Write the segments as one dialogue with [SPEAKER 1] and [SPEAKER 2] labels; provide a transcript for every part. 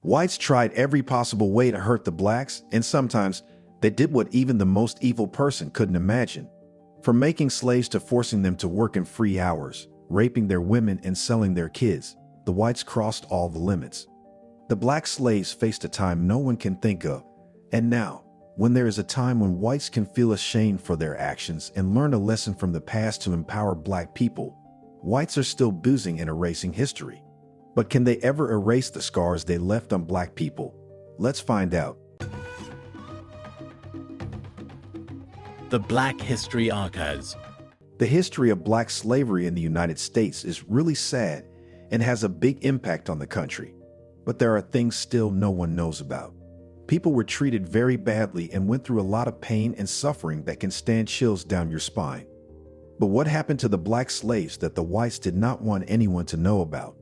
[SPEAKER 1] Whites tried every possible way to hurt the blacks, and sometimes they did what even the most evil person couldn't imagine. From making slaves to forcing them to work in free hours, raping their women and selling their kids, the whites crossed all the limits. The black slaves faced a time no one can think of, and now, when there is a time when whites can feel ashamed for their actions and learn a lesson from the past to empower black people, whites are still boozing and erasing history. But can they ever erase the scars they left on black people? Let's find out.
[SPEAKER 2] The Black History Archives.
[SPEAKER 1] The history of black slavery in the United States is really sad and has a big impact on the country. But there are things still no one knows about. People were treated very badly and went through a lot of pain and suffering that can stand chills down your spine. But what happened to the black slaves that the whites did not want anyone to know about?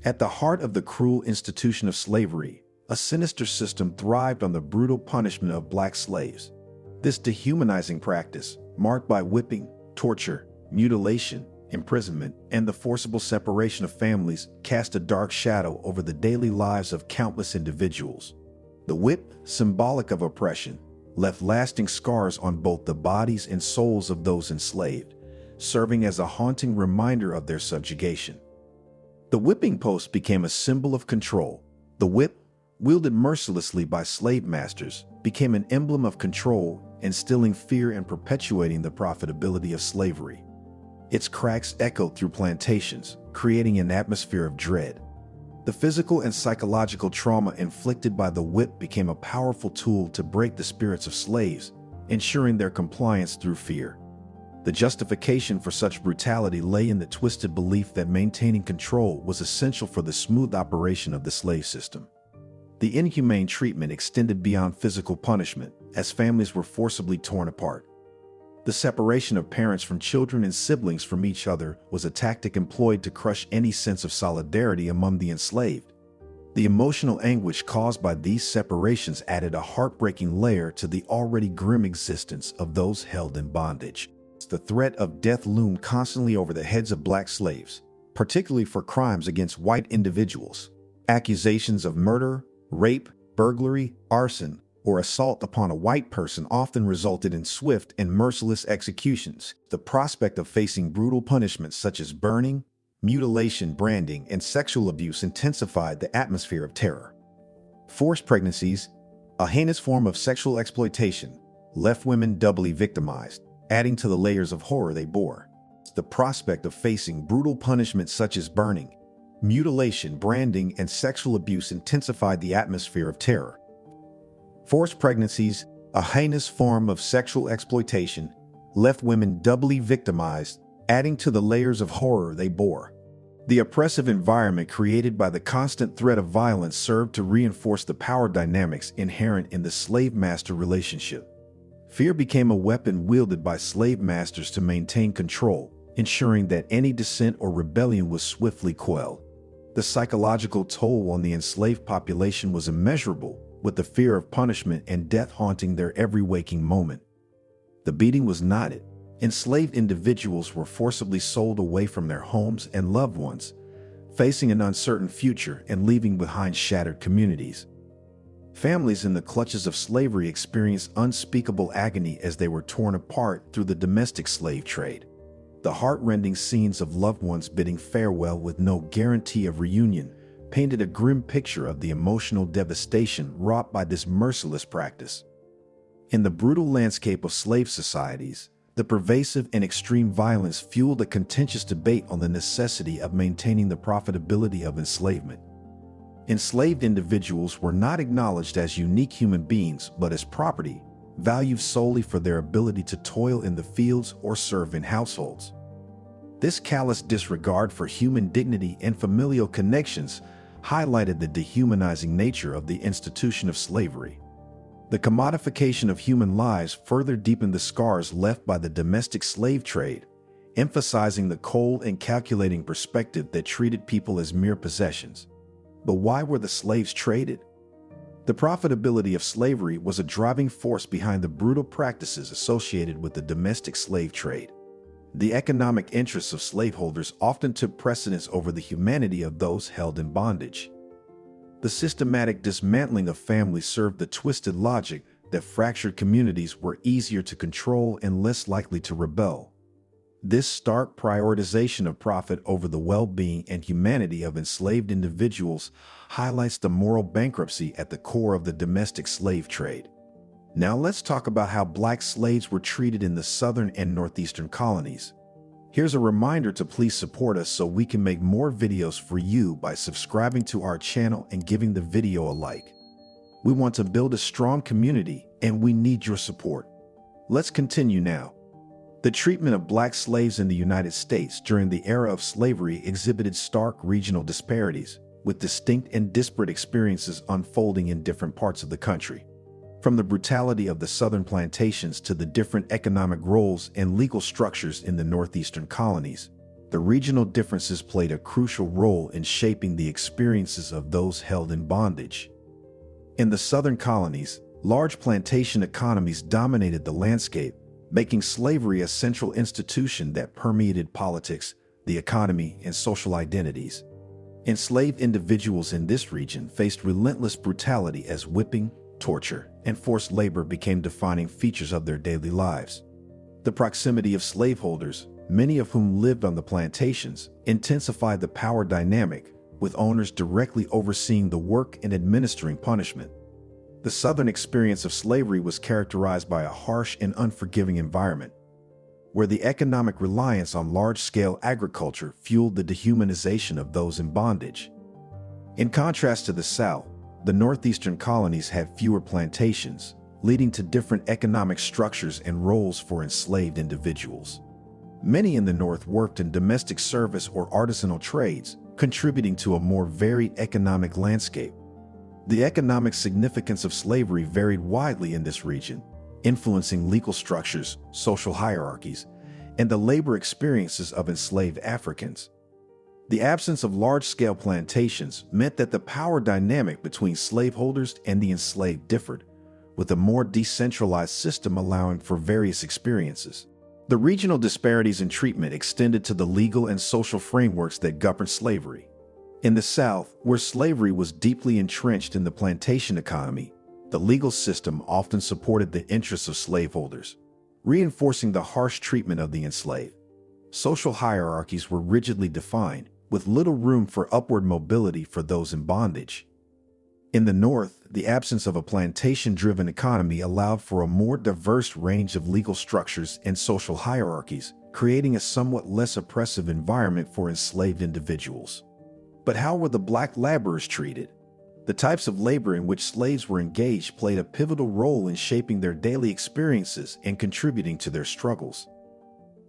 [SPEAKER 1] At the heart of the cruel institution of slavery, a sinister system thrived on the brutal punishment of black slaves. This dehumanizing practice, marked by whipping, torture, mutilation, imprisonment, and the forcible separation of families, cast a dark shadow over the daily lives of countless individuals. The whip, symbolic of oppression, left lasting scars on both the bodies and souls of those enslaved, serving as a haunting reminder of their subjugation. The whipping post became a symbol of control. The whip, wielded mercilessly by slave masters, became an emblem of control, instilling fear and perpetuating the profitability of slavery. Its cracks echoed through plantations, creating an atmosphere of dread. The physical and psychological trauma inflicted by the whip became a powerful tool to break the spirits of slaves, ensuring their compliance through fear. The justification for such brutality lay in the twisted belief that maintaining control was essential for the smooth operation of the slave system. The inhumane treatment extended beyond physical punishment, as families were forcibly torn apart. The separation of parents from children and siblings from each other was a tactic employed to crush any sense of solidarity among the enslaved. The emotional anguish caused by these separations added a heartbreaking layer to the already grim existence of those held in bondage. The threat of death loomed constantly over the heads of black slaves, particularly for crimes against white individuals. Accusations of murder, rape, burglary, arson, or assault upon a white person often resulted in swift and merciless executions. The prospect of facing brutal punishments such as burning, mutilation, branding, and sexual abuse intensified the atmosphere of terror. Forced pregnancies, a heinous form of sexual exploitation, left women doubly victimized, adding to the layers of horror they bore. The prospect of facing brutal punishments such as burning, mutilation, branding, and sexual abuse intensified the atmosphere of terror. Forced pregnancies, a heinous form of sexual exploitation, left women doubly victimized, adding to the layers of horror they bore. The oppressive environment created by the constant threat of violence served to reinforce the power dynamics inherent in the slave-master relationship. Fear became a weapon wielded by slave masters to maintain control, ensuring that any dissent or rebellion was swiftly quelled. The psychological toll on the enslaved population was immeasurable, with the fear of punishment and death haunting their every waking moment. The beating was not it. Enslaved individuals were forcibly sold away from their homes and loved ones, facing an uncertain future and leaving behind shattered communities. Families in the clutches of slavery experienced unspeakable agony as they were torn apart through the domestic slave trade. The heart-rending scenes of loved ones bidding farewell with no guarantee of reunion painted a grim picture of the emotional devastation wrought by this merciless practice. In the brutal landscape of slave societies, the pervasive and extreme violence fueled a contentious debate on the necessity of maintaining the profitability of enslavement. Enslaved individuals were not acknowledged as unique human beings, but as property, valued solely for their ability to toil in the fields or serve in households. This callous disregard for human dignity and familial connections highlighted the dehumanizing nature of the institution of slavery. The commodification of human lives further deepened the scars left by the domestic slave trade, emphasizing the cold and calculating perspective that treated people as mere possessions. But why were the slaves traded? The profitability of slavery was a driving force behind the brutal practices associated with the domestic slave trade. The economic interests of slaveholders often took precedence over the humanity of those held in bondage. The systematic dismantling of families served the twisted logic that fractured communities were easier to control and less likely to rebel. This stark prioritization of profit over the well-being and humanity of enslaved individuals highlights the moral bankruptcy at the core of the domestic slave trade. Now let's talk about how black slaves were treated in the southern and northeastern colonies. Here's a reminder to please support us so we can make more videos for you by subscribing to our channel and giving the video a like. We want to build a strong community and we need your support. Let's continue now. The treatment of black slaves in the United States during the era of slavery exhibited stark regional disparities, with distinct and disparate experiences unfolding in different parts of the country. From the brutality of the southern plantations to the different economic roles and legal structures in the northeastern colonies, the regional differences played a crucial role in shaping the experiences of those held in bondage. In the southern colonies, large plantation economies dominated the landscape, making slavery a central institution that permeated politics, the economy, and social identities. Enslaved individuals in this region faced relentless brutality as whipping, torture, and forced labor became defining features of their daily lives. The proximity of slaveholders, many of whom lived on the plantations, intensified the power dynamic, with owners directly overseeing the work and administering punishment. The Southern experience of slavery was characterized by a harsh and unforgiving environment, where the economic reliance on large-scale agriculture fueled the dehumanization of those in bondage. In contrast to the South, the northeastern colonies had fewer plantations, leading to different economic structures and roles for enslaved individuals. Many in the North worked in domestic service or artisanal trades, contributing to a more varied economic landscape. The economic significance of slavery varied widely in this region, influencing legal structures, social hierarchies, and the labor experiences of enslaved Africans. The absence of large-scale plantations meant that the power dynamic between slaveholders and the enslaved differed, with a more decentralized system allowing for various experiences. The regional disparities in treatment extended to the legal and social frameworks that governed slavery. In the South, where slavery was deeply entrenched in the plantation economy, the legal system often supported the interests of slaveholders, reinforcing the harsh treatment of the enslaved. Social hierarchies were rigidly defined, with little room for upward mobility for those in bondage. In the North, the absence of a plantation-driven economy allowed for a more diverse range of legal structures and social hierarchies, creating a somewhat less oppressive environment for enslaved individuals. But how were the black laborers treated? The types of labor in which slaves were engaged played a pivotal role in shaping their daily experiences and contributing to their struggles.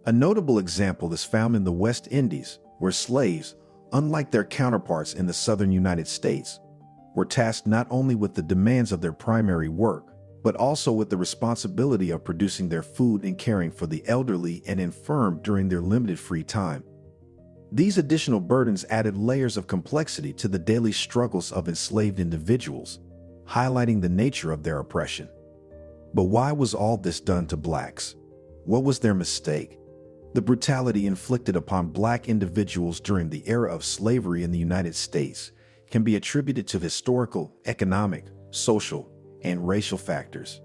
[SPEAKER 1] A notable example is found in the West Indies, where slaves, unlike their counterparts in the southern United States, were tasked not only with the demands of their primary work, but also with the responsibility of producing their food and caring for the elderly and infirm during their limited free time. These additional burdens added layers of complexity to the daily struggles of enslaved individuals, highlighting the nature of their oppression. But why was all this done to blacks? What was their mistake? The brutality inflicted upon black individuals during the era of slavery in the United States can be attributed to historical, economic, social, and racial factors.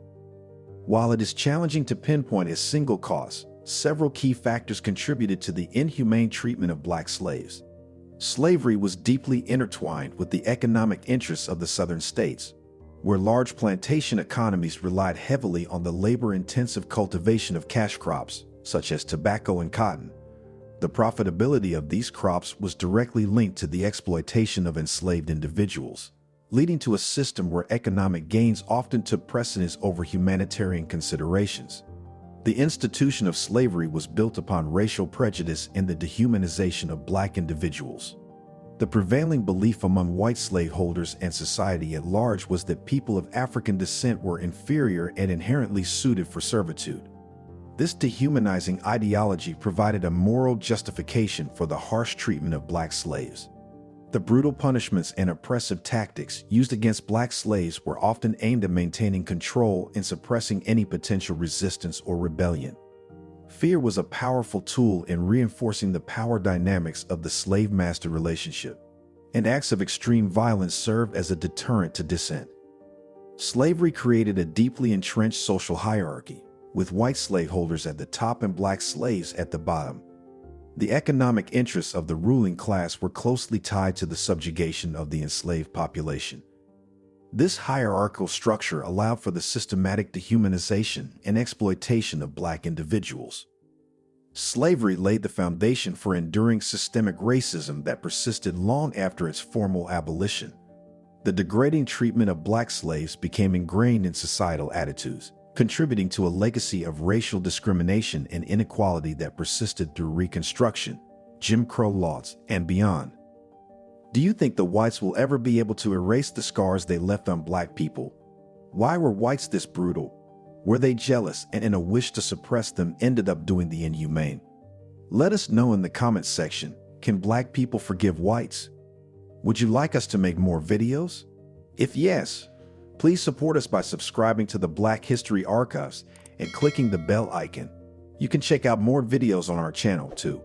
[SPEAKER 1] While it is challenging to pinpoint a single cause, several key factors contributed to the inhumane treatment of black slaves. Slavery was deeply intertwined with the economic interests of the southern states, where large plantation economies relied heavily on the labor-intensive cultivation of cash crops, such as tobacco and cotton. The profitability of these crops was directly linked to the exploitation of enslaved individuals, leading to a system where economic gains often took precedence over humanitarian considerations. The institution of slavery was built upon racial prejudice and the dehumanization of black individuals. The prevailing belief among white slaveholders and society at large was that people of African descent were inferior and inherently suited for servitude. This dehumanizing ideology provided a moral justification for the harsh treatment of black slaves. The brutal punishments and oppressive tactics used against black slaves were often aimed at maintaining control and suppressing any potential resistance or rebellion. Fear was a powerful tool in reinforcing the power dynamics of the slave-master relationship. and acts of extreme violence served as a deterrent to dissent. Slavery created a deeply entrenched social hierarchy, with white slaveholders at the top and black slaves at the bottom. The economic interests of the ruling class were closely tied to the subjugation of the enslaved population. This hierarchical structure allowed for the systematic dehumanization and exploitation of black individuals. Slavery laid the foundation for enduring systemic racism that persisted long after its formal abolition. The degrading treatment of black slaves became ingrained in societal attitudes, contributing to a legacy of racial discrimination and inequality that persisted through Reconstruction, Jim Crow laws, and beyond. Do you think the whites will ever be able to erase the scars they left on black people? Why were whites this brutal? Were they jealous and in a wish to suppress them ended up doing the inhumane? Let us know in the comments section. Can black people forgive whites? Would you like us to make more videos? If yes, please support us by subscribing to the Black History Archives and clicking the bell icon. You can check out more videos on our channel too.